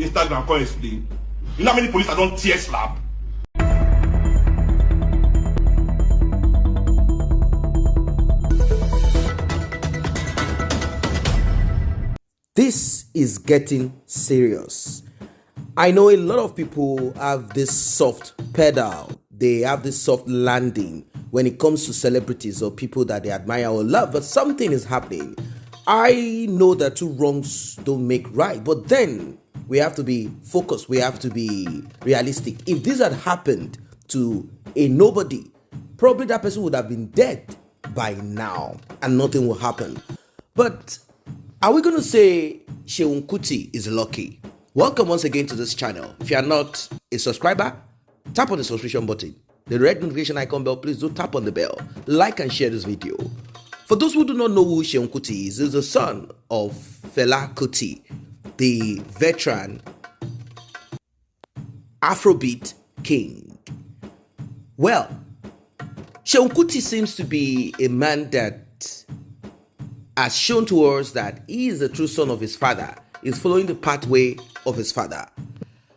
Instagram, can't explain. You know how many police I don't tear slap? This is getting serious. I know a lot of people have this soft pedal. They have this soft landing when it comes to celebrities or people that they admire or love, but something is happening. I know that two wrongs don't make right, but then we have to be focused. We have to be realistic. If this had happened to a nobody, probably that person would have been dead by now and nothing will happen. But are we going to say Seun Kuti is lucky? Welcome once again to this channel. If you are not a subscriber, tap on the subscription button. The red notification icon bell, please do tap on the bell. Like and share this video. For those who do not know who Seun Kuti is, he's the son of Fela Kuti, the veteran Afrobeat king. Well, Seun Kuti seems to be a man that has shown to us that he is the true son of his father. He's following the pathway of his father.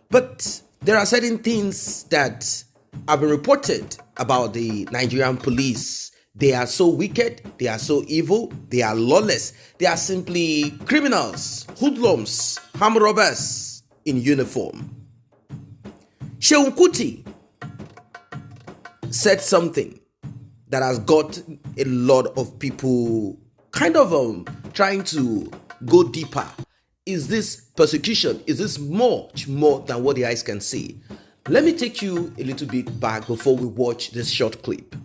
But there are certain things that have been reported about the Nigerian police. They are so wicked, they are so evil, they are lawless. They are simply criminals, hoodlums, armed robbers in uniform. Seun Kuti said something that has got a lot of people kind of trying to go deeper. Is this persecution? Is this much more than what the eyes can see? Let me take you a little bit back before we watch this short clip.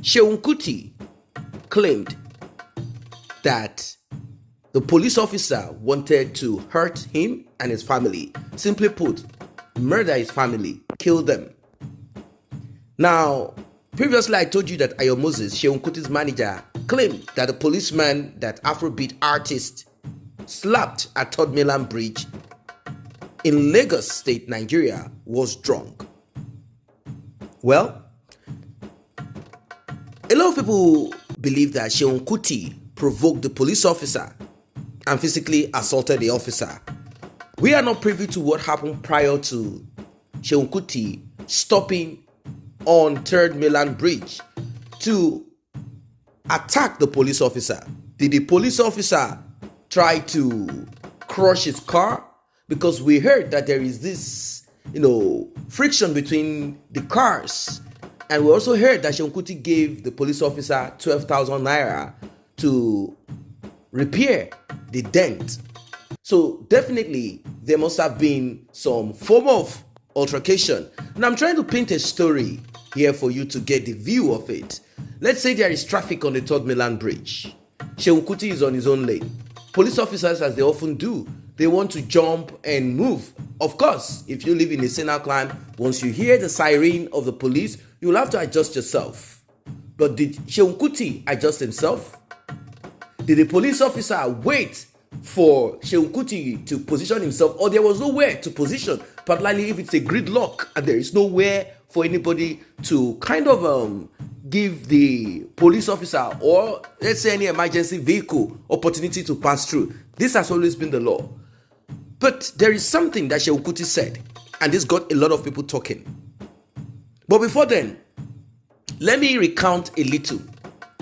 Seun Kuti claimed that the police officer wanted to hurt him and his family. Simply put, murder his family, kill them. Now, previously I told you that Ayo Moses, Seun Kuti's manager, claimed that the policeman, that Afrobeat artist, slapped at 3rd Mainland Bridge in Lagos State, Nigeria, was drunk. Well, a lot of people believe that Seun Kuti provoked the police officer and physically assaulted the officer. We are not privy to what happened prior to Seun Kuti stopping on 3rd Mainland Bridge to attack the police officer. Did the police officer try to crush his car? Because we heard that there is this, friction between the cars. And we also heard that Seun Kuti gave the police officer 12,000 naira to repair the dent. So definitely there must have been some form of altercation. And I'm trying to paint a story here for you to get the view of it. Let's say there is traffic on the 3rd Mainland Bridge. Seun Kuti is on his own lane. Police officers, as they often do, they want to jump and move. Of course, if you live in a single clan, once you hear the siren of the police, you'll have to adjust yourself. But did Seun Kuti adjust himself? Did the police officer wait for Seun Kuti to position himself, or there was nowhere to position, particularly if it's a gridlock and there is nowhere for anybody to kind of give the police officer, or let's say any emergency vehicle, opportunity to pass through? This has always been the law. But there is something that Seun Kuti said, and this got a lot of people talking. But before then, let me recount a little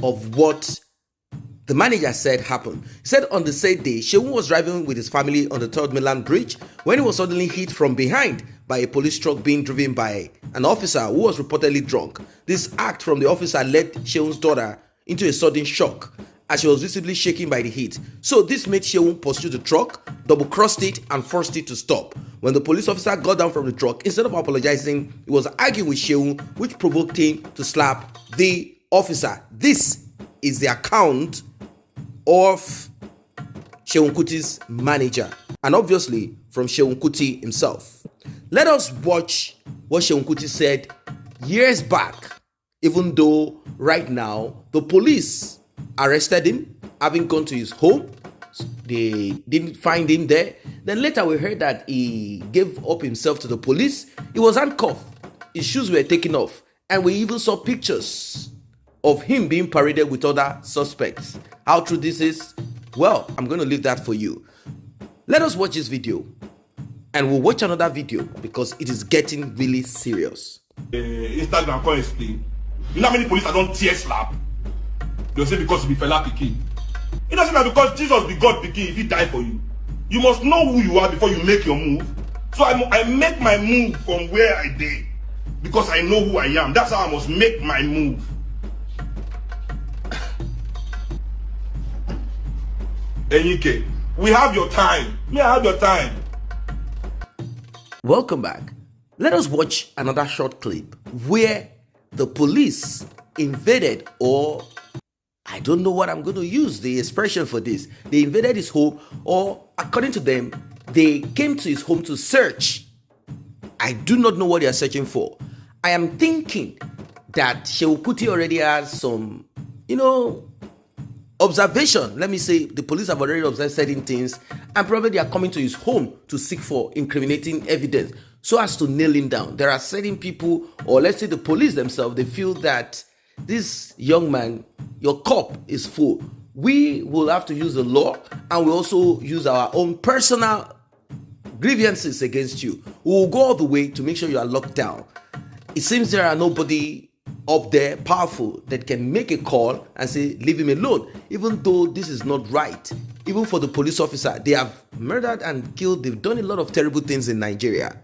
of what the manager said happened. He said on the said day, Seun was driving with his family on the 3rd Mainland Bridge when he was suddenly hit from behind by a police truck being driven by an officer who was reportedly drunk. This act from the officer led Seun's daughter into a sudden shock as she was visibly shaken by the heat. So this made Seun pursue the truck, double-crossed it, and forced it to stop. When the police officer got down from the truck, instead of apologizing, he was arguing with Seun, which provoked him to slap the officer. This is the account of Seun Kuti's manager, and obviously from Seun Kuti himself. Let us watch what Seun Kuti said years back, even though right now the police arrested him, having gone to his home. They didn't find him there. Then later we heard that he gave up himself to the police. He was handcuffed. His shoes were taken off. And we even saw pictures of him being paraded with other suspects. How true this is? Well, I'm going to leave that for you. Let us watch this video and we'll watch another video because it is getting really serious. Instagram can't explain. You know how many police I don't tear slap? They'll say because you be fella pikin. It doesn't matter because Jesus be God pikin if he die for you. You must know who you are before you make your move. So I make my move from where I did because I know who I am. That's how I must make my move. Enyike, we have your time. Me, I have your time. Welcome back. Let us watch another short clip where the police invaded, or I don't know what I'm going to use the expression for this. They invaded his home, or according to them, they came to his home to search. I do not know what they are searching for. I am thinking that SH0CK Kuti already has some, observation. Let me say the police have already observed certain things, and probably they are coming to his home to seek for incriminating evidence so as to nail him down. There are certain people, or let's say the police themselves, they feel that this young man, your cup is full. We will have to use the law, and we also use our own personal grievances against you. We will go all the way to make sure you are locked down. It seems there are nobody up there powerful that can make a call and say leave him alone, even though this is not right. Even for the police officer, they have murdered and killed. They've done a lot of terrible things in Nigeria.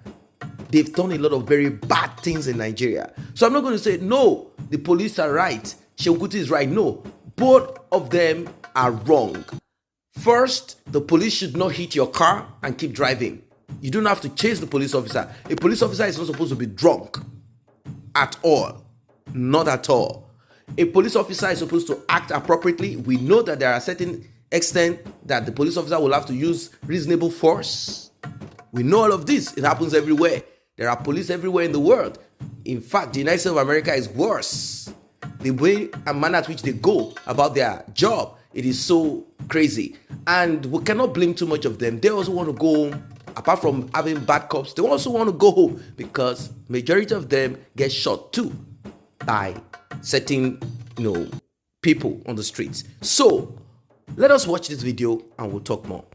They've done a lot of very bad things in Nigeria. So I'm not going to say no, the police are right, SH0CK Kuti is right. No, both of them are wrong. First, the police should not hit your car and keep driving. You don't have to chase the police officer. A police officer is not supposed to be drunk at all. Not at all. A police officer is supposed to act appropriately. We know that there are certain extent that the police officer will have to use reasonable force. We know all of this. It happens everywhere. There are police everywhere in the world. In fact, the United States of America is worse. The way and manner at which they go about their job, it is so crazy. And we cannot blame too much of them. They also want to go home. Apart from having bad cops, they also want to go home because majority of them get shot too by certain, people on the streets. So let us watch this video and we'll talk more.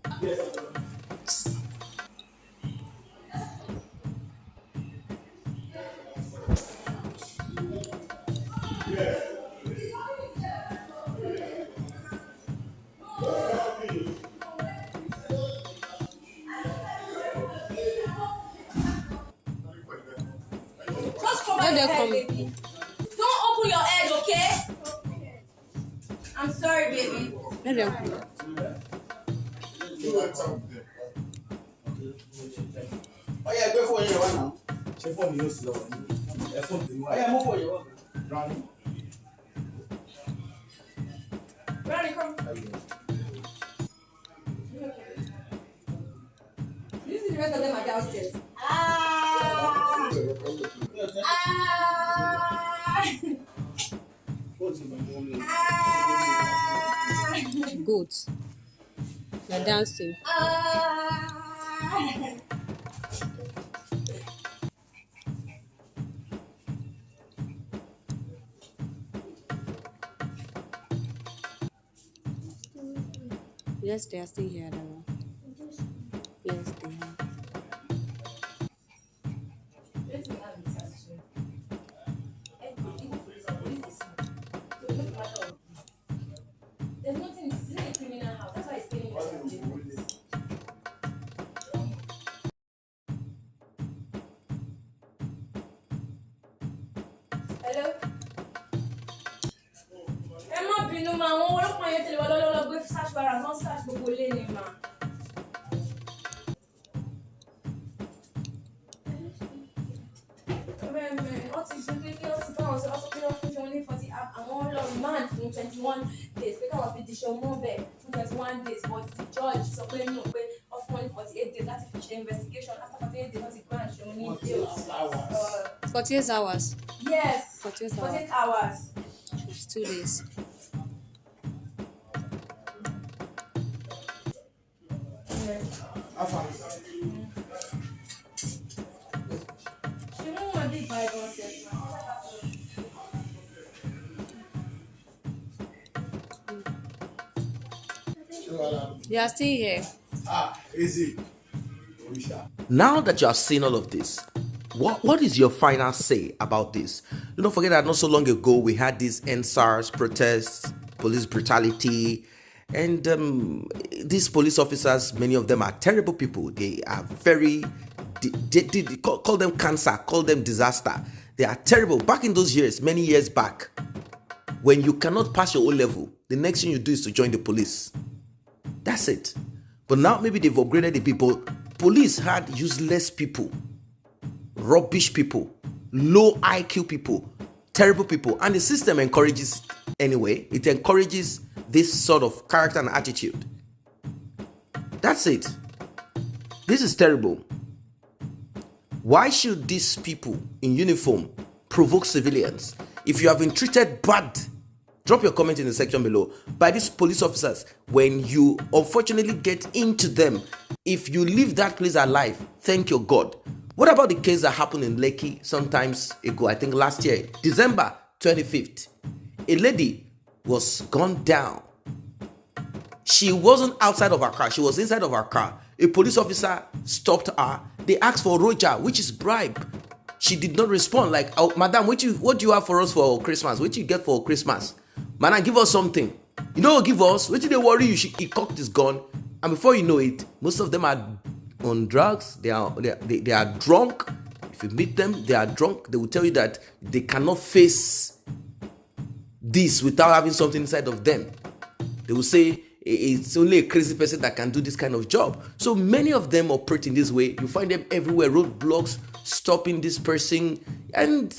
Baby. Don't open your edge, okay? I'm sorry, baby. Let them come. Oh yeah, go for you now. Chef on you slow. Oh yeah, move for you. Ronnie. Ronnie, come. This is the rest of them are downstairs. Goats. They're dancing. Yes, they are still here. Yes, they are. There's nothing, this is a criminal house. That's why it's getting Hello? Emma bínú ma, wọ́n ọlọ́pàá yẹn tẹ̀lé wa lọ́lọ́lọ́ gbé search warrant, wọ́n search gbogbo ilé ni ma. Wọ́n ti ṣe pé kí wọ́n ti bá wọn sọ ọ́ pé wọ́n fún ṣe wọn ní 40 àwọn lọ remand fún 21 days pé káwọn fi di ṣe ọmọ bẹ́ẹ̀ fún 21 days but the judge sọ pé no pé wọ́n fún wọn ní 48 days láti fi ṣe investigation after 48 days wọ́n ti grant ṣe wọn ní bail. 48 hours. Yes. 48 48 hours. It's 2 days. They are still here. Easy. Orisha. Now that you have seen all of this, what is your final say about this? Do not forget that not so long ago we had these NSARS protests, police brutality, and these police officers, many of them are terrible people. They are very, call them cancer, call them disaster. They are terrible. Back in those years, many years back, when you cannot pass your O level, the next thing you do is to join the police. That's it. But now maybe they've upgraded the people. Police had useless people, rubbish people, low IQ people, terrible people. And the system encourages anyway. It encourages this sort of character and attitude. That's it. This is terrible. Why should these people in uniform provoke civilians? If you have been treated bad, drop your comment in the section below by these police officers. When you unfortunately get into them, if you leave that place alive, thank your God. What about the case that happened in Lekki sometimes ago, I think last year, December 25th? A lady was gunned down. She wasn't outside of her car, she was inside of her car. A police officer stopped her. They asked for roja, which is bribe. She did not respond. Like, oh, madam, what do you have for us for Christmas? What do you get for Christmas? Man, give us something. You know what give us? What did they worry you? He cocked his gun. And before you know it, most of them are on drugs. They are drunk. If you meet them, they are drunk. They will tell you that they cannot face this without having something inside of them. They will say it's only a crazy person that can do this kind of job. So many of them operate in this way. You find them everywhere, roadblocks, stopping this person, and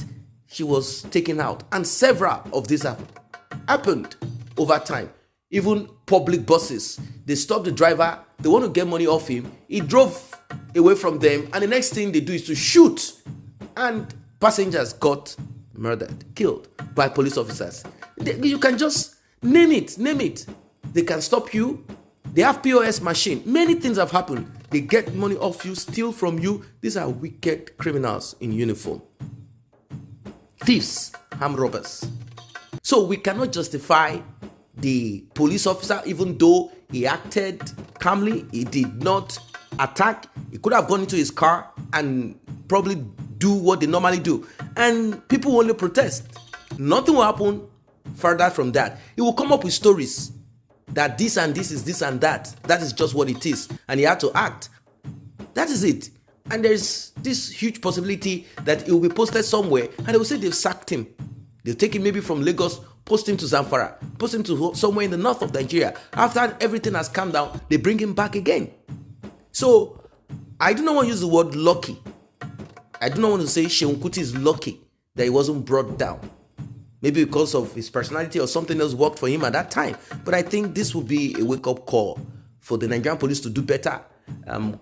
she was taken out. And several of these have happened over time. Even public buses, they stop the driver, they want to get money off him, he drove away from them, and the next thing they do is to shoot, and passengers got murdered, killed by police officers. You can just name it. They can stop you. They have POS machine. Many things have happened. They get money off you, steal from you. These are wicked criminals in uniform. Thieves, armed robbers. So we cannot justify the police officer, even though he acted calmly, he did not attack. He could have gone into his car and probably do what they normally do. And people will only protest. Nothing will happen further from that. He will come up with stories that this and this is this and that. That is just what it is. And he had to act. That is it. And there's this huge possibility that he will be posted somewhere and they will say they've sacked him. They'll take him maybe from Lagos, post him to Zamfara, post him to somewhere in the north of Nigeria. After everything has calmed down, they bring him back again. So I do not want to use the word lucky. I do not want to say Seun Kuti is lucky that he wasn't brought down. Maybe because of his personality or something else worked for him at that time. But I think this would be a wake-up call for the Nigerian police to do better.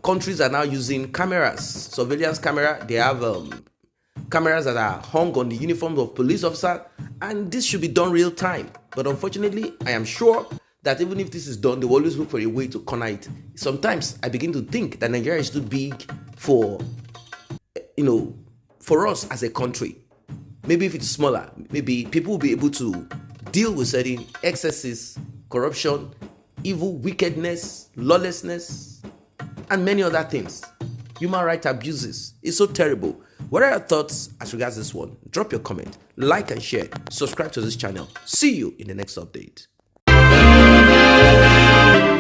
Countries are now using cameras, surveillance camera. They have cameras that are hung on the uniforms of police officers, and this should be done real time. But unfortunately, I am sure that even if this is done, they will always look for a way to corner it. Sometimes I begin to think that Nigeria is too big for, for us as a country. Maybe if it's smaller, maybe people will be able to deal with certain excesses, corruption, evil, wickedness, lawlessness, and many other things. Human rights abuses. It's so terrible. What are your thoughts as regards this one? Drop your comment, like and share, subscribe to this channel. See you in the next update.